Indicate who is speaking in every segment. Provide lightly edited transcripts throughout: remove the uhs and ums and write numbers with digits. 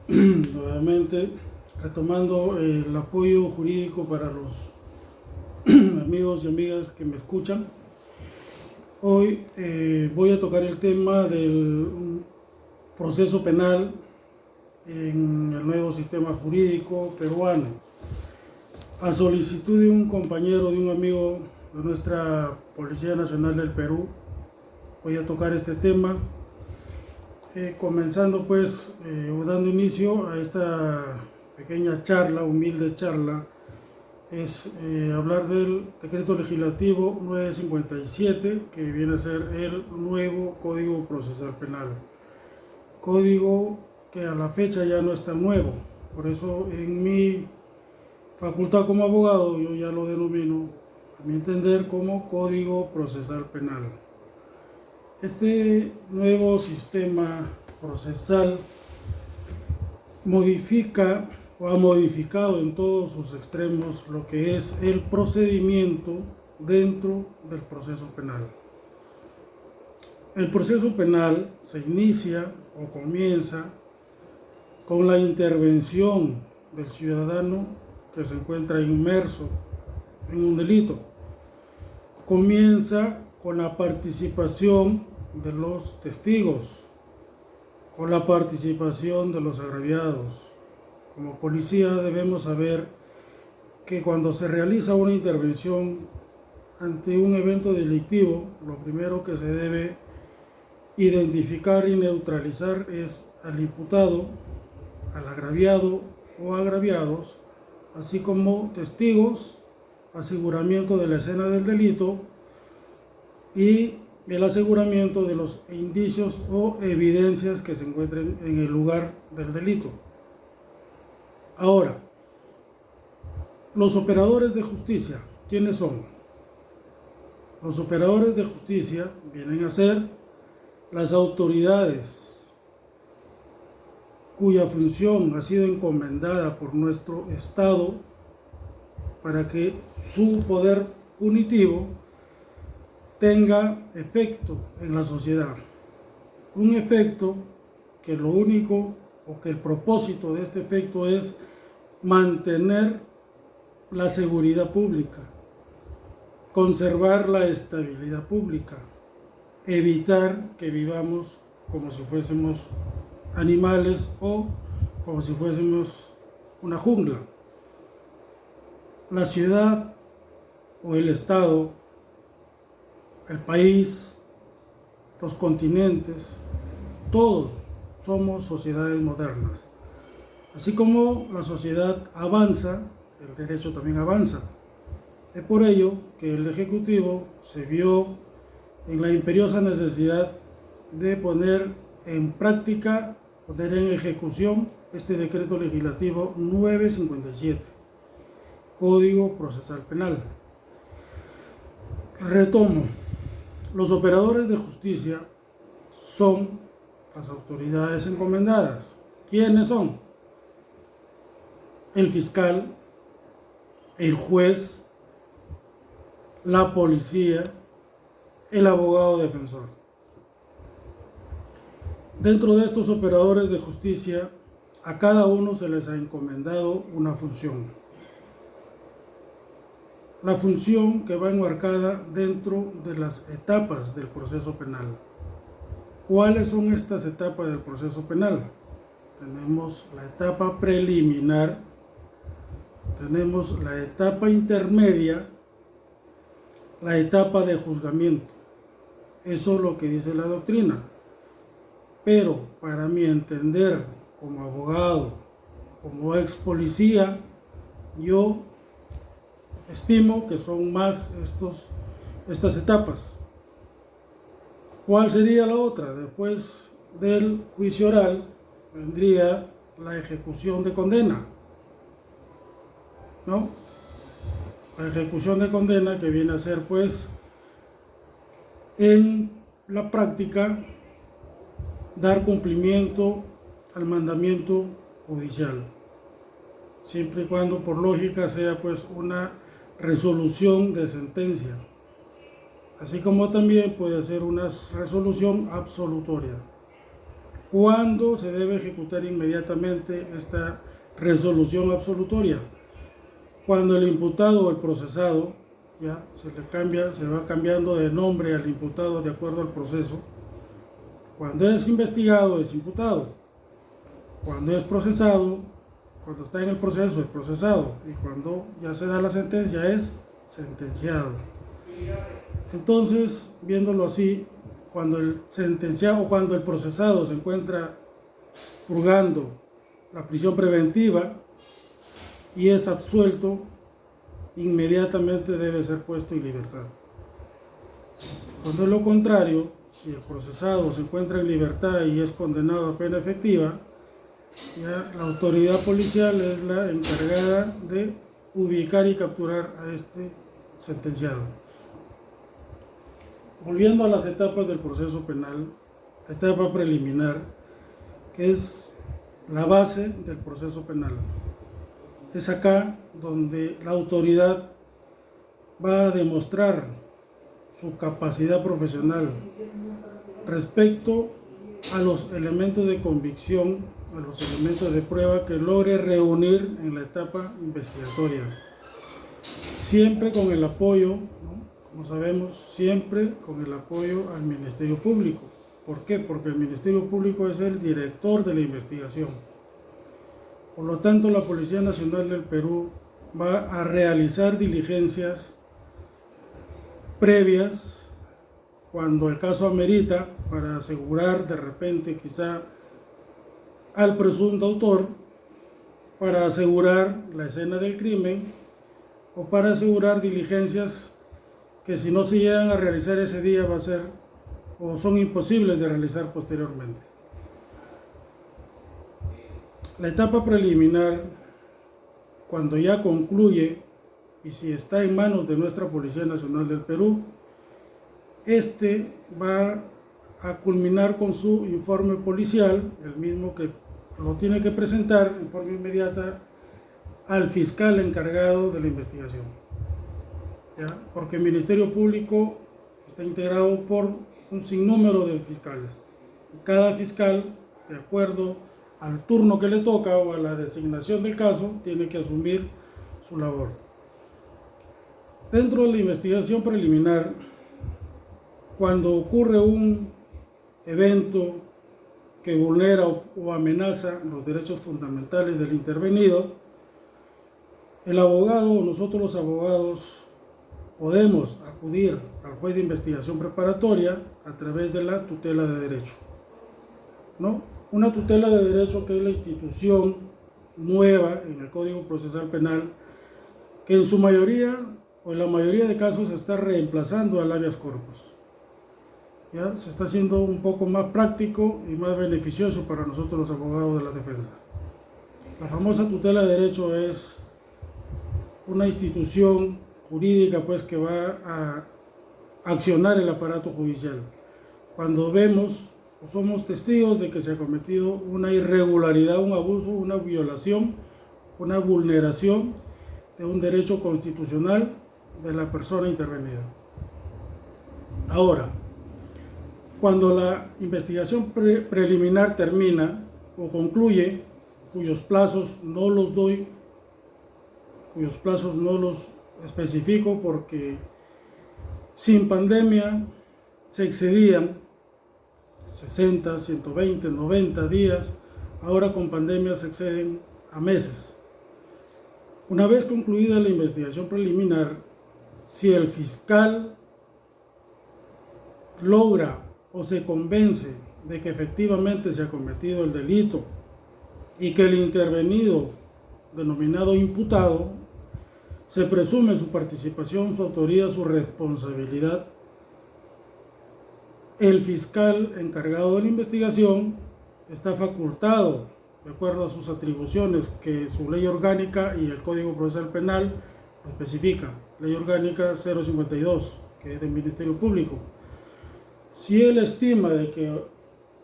Speaker 1: Nuevamente retomando el apoyo jurídico para los amigos y amigas que me escuchan. Hoy voy a tocar el tema del proceso penal en el nuevo sistema jurídico peruano. A solicitud de un compañero, de un amigo de nuestra Policía Nacional del Perú, voy a tocar este tema. Comenzando pues o dando inicio a esta pequeña charla, humilde charla, es hablar del decreto legislativo 957, que viene a ser el nuevo Código Procesal Penal. Código que a la fecha ya no es tan nuevo, por eso en mi facultad como abogado yo ya lo denomino, a mi entender, como Código Procesal Penal. Este nuevo sistema procesal modifica o ha modificado en todos sus extremos lo que es el procedimiento dentro del proceso penal. El proceso penal se inicia o comienza con la intervención del ciudadano que se encuentra inmerso en un delito. Comienza con la participación de los testigos, con la participación de los agraviados. Como policía debemos saber que cuando se realiza una intervención ante un evento delictivo, lo primero que se debe identificar y neutralizar es al imputado, al agraviado o agraviados, así como testigos, aseguramiento de la escena del delito y el aseguramiento de los indicios o evidencias que se encuentren en el lugar del delito. Ahora, los operadores de justicia, ¿quiénes son? Los operadores de justicia vienen a ser las autoridades cuya función ha sido encomendada por nuestro Estado para que su poder punitivo tenga efecto en la sociedad. Un efecto que lo único o que el propósito de este efecto es mantener la seguridad pública, conservar la estabilidad pública, evitar que vivamos como si fuésemos animales o como si fuésemos una jungla. La ciudad o el Estado, el país, los continentes, todos somos sociedades modernas. Así como la sociedad avanza, el derecho también avanza. Es por ello que el Ejecutivo se vio en la imperiosa necesidad de poner en práctica, poner en ejecución este decreto legislativo 957, Código Procesal Penal. Retomo, los operadores de justicia son las autoridades encomendadas. ¿Quiénes son? El fiscal, el juez, la policía, el abogado defensor. Dentro de estos operadores de justicia, a cada uno se les ha encomendado una función. La función que va enmarcada dentro de las etapas del proceso penal. ¿Cuáles son estas etapas del proceso penal? Tenemos la etapa preliminar, tenemos la etapa intermedia, la etapa de juzgamiento. Eso es lo que dice la doctrina. Pero para mi entender, como abogado, como ex policía, yo estimo que son más estas etapas. ¿Cuál sería la otra? Después del juicio oral vendría la ejecución de condena, ¿no? La ejecución de condena, que viene a ser pues en la práctica dar cumplimiento al mandamiento judicial, siempre y cuando por lógica sea pues una resolución de sentencia, así como también puede ser una resolución absolutoria. ¿Cuándo se debe ejecutar inmediatamente esta resolución absolutoria? Cuando el imputado o el procesado, ya se va cambiando de nombre al imputado de acuerdo al proceso. Cuando es investigado es imputado. Cuando es procesado, cuando está en el proceso es procesado. Y cuando ya se da la sentencia es sentenciado. Entonces, viéndolo así, cuando el sentenciado o cuando el procesado se encuentra purgando la prisión preventiva y es absuelto, inmediatamente debe ser puesto en libertad. Cuando es lo contrario, si el procesado se encuentra en libertad y es condenado a pena efectiva, ya la autoridad policial es la encargada de ubicar y capturar a este sentenciado. Volviendo a las etapas del proceso penal, la etapa preliminar, que es la base del proceso penal. Es acá donde la autoridad va a demostrar su capacidad profesional respecto a los elementos de convicción, a los elementos de prueba que logre reunir en la etapa investigatoria. Siempre con el apoyo, ¿no? Como sabemos, siempre con el apoyo al Ministerio Público. ¿Por qué? Porque el Ministerio Público es el director de la investigación. Por lo tanto, la Policía Nacional del Perú va a realizar diligencias previas cuando el caso amerita para asegurar de repente quizá al presunto autor, para asegurar la escena del crimen o para asegurar diligencias que si no se llegan a realizar ese día va a ser o son imposibles de realizar posteriormente. La etapa preliminar, cuando ya concluye y si está en manos de nuestra Policía Nacional del Perú, este va a culminar con su informe policial, el mismo que lo tiene que presentar en forma inmediata al fiscal encargado de la investigación, ¿ya? Porque el Ministerio Público está integrado por un sinnúmero de fiscales y cada fiscal, de acuerdo al turno que le toca o a la designación del caso, tiene que asumir su labor. Dentro de la investigación preliminar, cuando ocurre un evento que vulnera o amenaza los derechos fundamentales del intervenido, el abogado o nosotros los abogados podemos acudir al juez de investigación preparatoria a través de la tutela de derecho, ¿no? Una tutela de derecho que es la institución nueva en el Código Procesal Penal que en su mayoría o en la mayoría de casos está reemplazando al habeas corpus. Ya se está haciendo un poco más práctico y más beneficioso para nosotros los abogados de la defensa. La famosa tutela de derecho es una institución jurídica pues que va a accionar el aparato judicial cuando vemos o somos testigos de que se ha cometido una irregularidad, un abuso, una violación, una vulneración de un derecho constitucional de la persona intervenida. Ahora, cuando la investigación preliminar termina o concluye, cuyos plazos no los especifico porque sin pandemia se excedían 60, 120, 90 días, ahora con pandemia se exceden a meses. Una vez concluida la investigación preliminar, si el fiscal logra o se convence de que efectivamente se ha cometido el delito y que el intervenido, denominado imputado, se presume su participación, su autoría, su responsabilidad, el fiscal encargado de la investigación está facultado, de acuerdo a sus atribuciones que su ley orgánica y el Código Procesal Penal lo especifica, ley orgánica 052, que es del Ministerio Público. Si él estima de que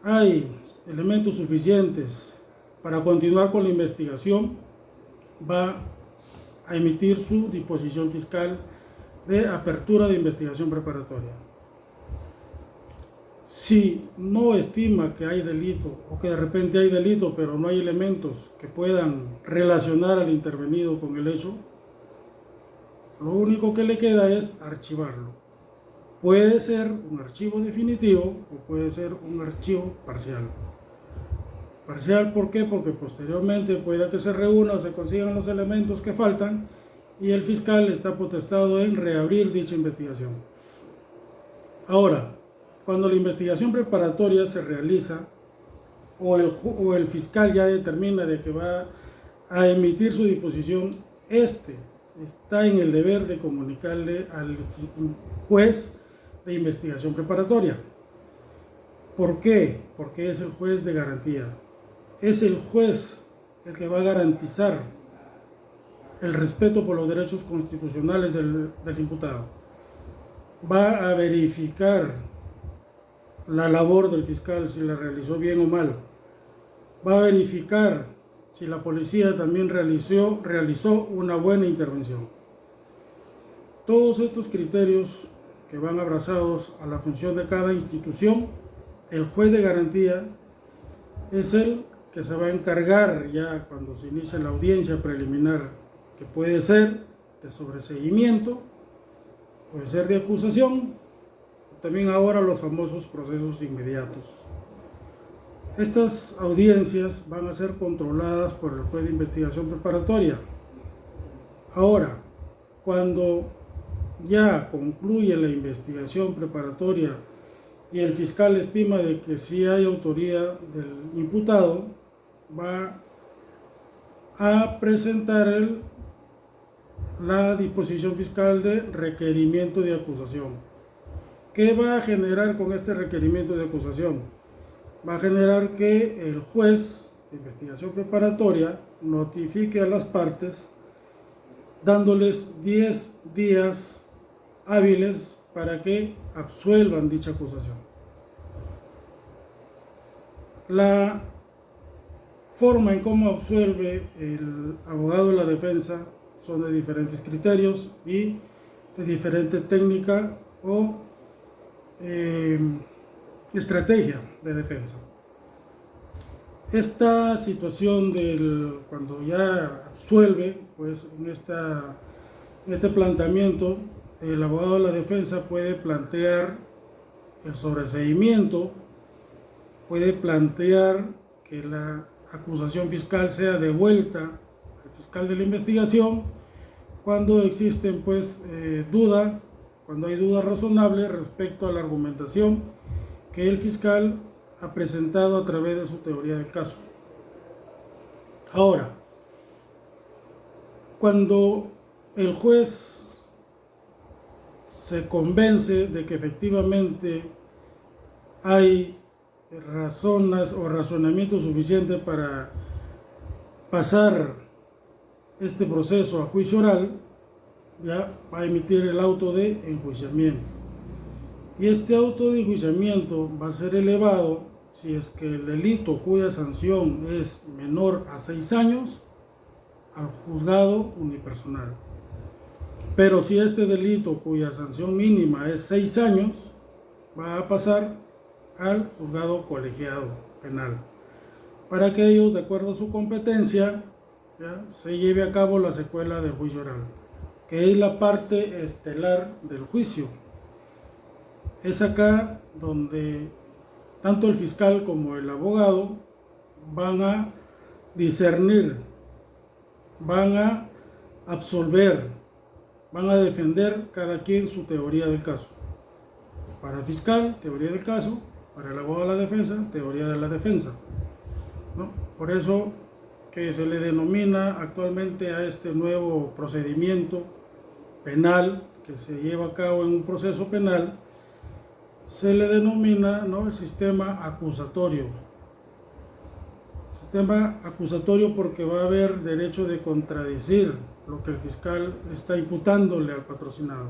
Speaker 1: hay elementos suficientes para continuar con la investigación, va a emitir su disposición fiscal de apertura de investigación preparatoria. Si no estima que hay delito o que de repente hay delito pero no hay elementos que puedan relacionar al intervenido con el hecho, lo único que le queda es archivarlo. Puede ser un archivo definitivo o puede ser un archivo parcial. Parcial, ¿por qué? Porque posteriormente puede que se reúna o se consigan los elementos que faltan y el fiscal está potestado en reabrir dicha investigación. Ahora, cuando la investigación preparatoria se realiza o el fiscal ya determina de que va a emitir su disposición, está en el deber de comunicarle al juez de investigación preparatoria. ¿Por qué? Porque es el juez de garantía. Es el juez el que va a garantizar el respeto por los derechos constitucionales del imputado. Va a verificar la labor del fiscal, si la realizó bien o mal. Va a verificar si la policía también realizó una buena intervención. Todos estos criterios que van abrazados a la función de cada institución, el juez de garantía es el que se va a encargar ya cuando se inicie la audiencia preliminar, que puede ser de sobreseimiento, puede ser de acusación, también ahora los famosos procesos inmediatos. Estas audiencias van a ser controladas por el juez de investigación preparatoria. Ahora, cuando ya concluye la investigación preparatoria y el fiscal estima de que sí hay autoría del imputado, va a presentar la disposición fiscal de requerimiento de acusación. ¿Qué va a generar con este requerimiento de acusación? Va a generar que el juez de investigación preparatoria notifique a las partes dándoles 10 días hábiles para que absuelvan dicha acusación. La forma en cómo absuelve el abogado de la defensa son de diferentes criterios y de diferente técnica o estrategia de defensa. Esta situación cuando ya absuelve, pues en este planteamiento, el abogado de la defensa puede plantear el sobreseimiento, puede plantear que la acusación fiscal sea devuelta al fiscal de la investigación cuando existen cuando hay duda razonable respecto a la argumentación que el fiscal ha presentado a través de su teoría del caso. Ahora, cuando el juez se convence de que efectivamente hay razones o razonamiento suficiente para pasar este proceso a juicio oral, ya va a emitir el auto de enjuiciamiento. Y este auto de enjuiciamiento va a ser elevado si es que el delito cuya sanción es menor a 6 años al juzgado unipersonal. Pero si este delito cuya sanción mínima es 6 años, va a pasar al juzgado colegiado penal, para que ellos, de acuerdo a su competencia, ya se lleve a cabo la secuela del juicio oral, que es la parte estelar del juicio. Es acá donde tanto el fiscal como el abogado van a discernir, van a absolver, van a defender cada quien su teoría del caso. Para el fiscal, teoría del caso; para el abogado de la defensa, teoría de la defensa, ¿no? Por eso que se le denomina actualmente a este nuevo procedimiento penal que se lleva a cabo en un proceso penal, se le denomina, ¿no?, el sistema acusatorio. Sistema acusatorio porque va a haber derecho de contradecir lo que el fiscal está imputándole al patrocinado.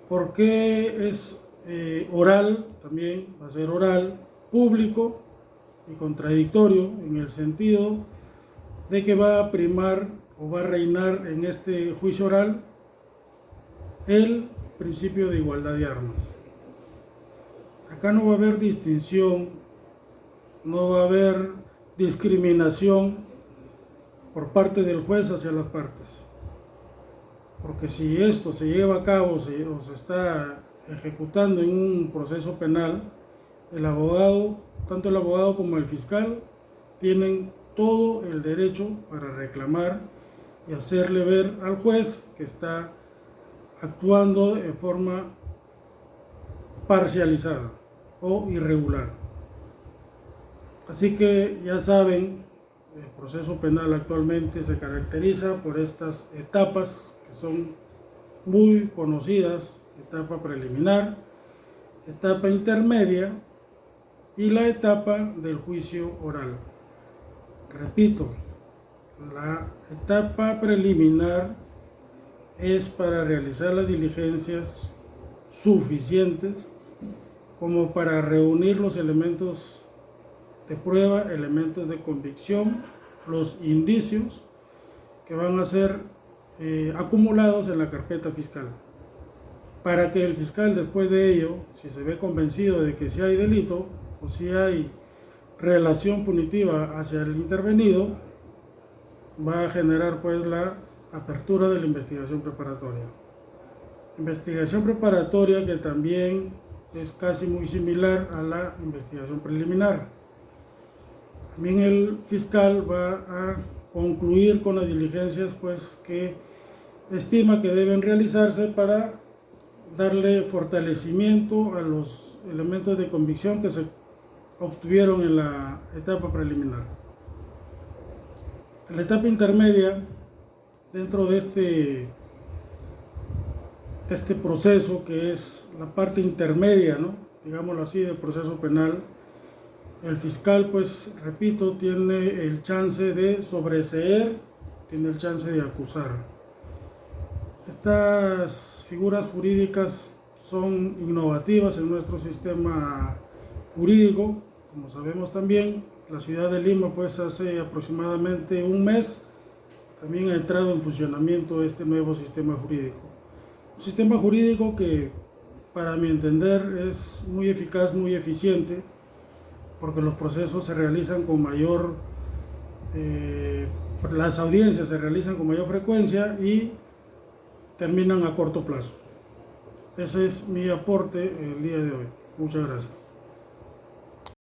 Speaker 1: ¿Por qué es oral? También va a ser oral, público y contradictorio, en el sentido de que va a primar o va a reinar en este juicio oral el principio de igualdad de armas. Acá no va a haber distinción, no va a haber discriminación por parte del juez hacia las partes. Porque si esto se lleva a cabo o se está ejecutando en un proceso penal, el abogado, tanto el abogado como el fiscal, tienen todo el derecho para reclamar y hacerle ver al juez que está actuando de forma parcializada o irregular. Así que ya saben, el proceso penal actualmente se caracteriza por estas etapas que son muy conocidas: etapa preliminar, etapa intermedia y la etapa del juicio oral. Repito, la etapa preliminar es para realizar las diligencias suficientes como para reunir los elementos de prueba, elementos de convicción, los indicios que van a ser acumulados en la carpeta fiscal, para que el fiscal después de ello, si se ve convencido de que si hay delito o si hay relación punitiva hacia el intervenido, va a generar pues la apertura de la investigación preparatoria. Investigación preparatoria que también es casi muy similar a la investigación preliminar. También el fiscal va a concluir con las diligencias pues que estima que deben realizarse para darle fortalecimiento a los elementos de convicción que se obtuvieron en la etapa preliminar. En la etapa intermedia, dentro de este proceso que es la parte intermedia, ¿no?, digámoslo así, del proceso penal, el fiscal, pues repito, tiene el chance de sobreseer, tiene el chance de acusar. Estas figuras jurídicas son innovativas en nuestro sistema jurídico. Como sabemos también, la ciudad de Lima, pues hace aproximadamente un mes, también ha entrado en funcionamiento este nuevo sistema jurídico. Un sistema jurídico que, para mi entender, es muy eficaz, muy eficiente, porque los procesos se realizan con mayor, las audiencias se realizan con mayor frecuencia y terminan a corto plazo. Ese es mi aporte el día de hoy. Muchas gracias.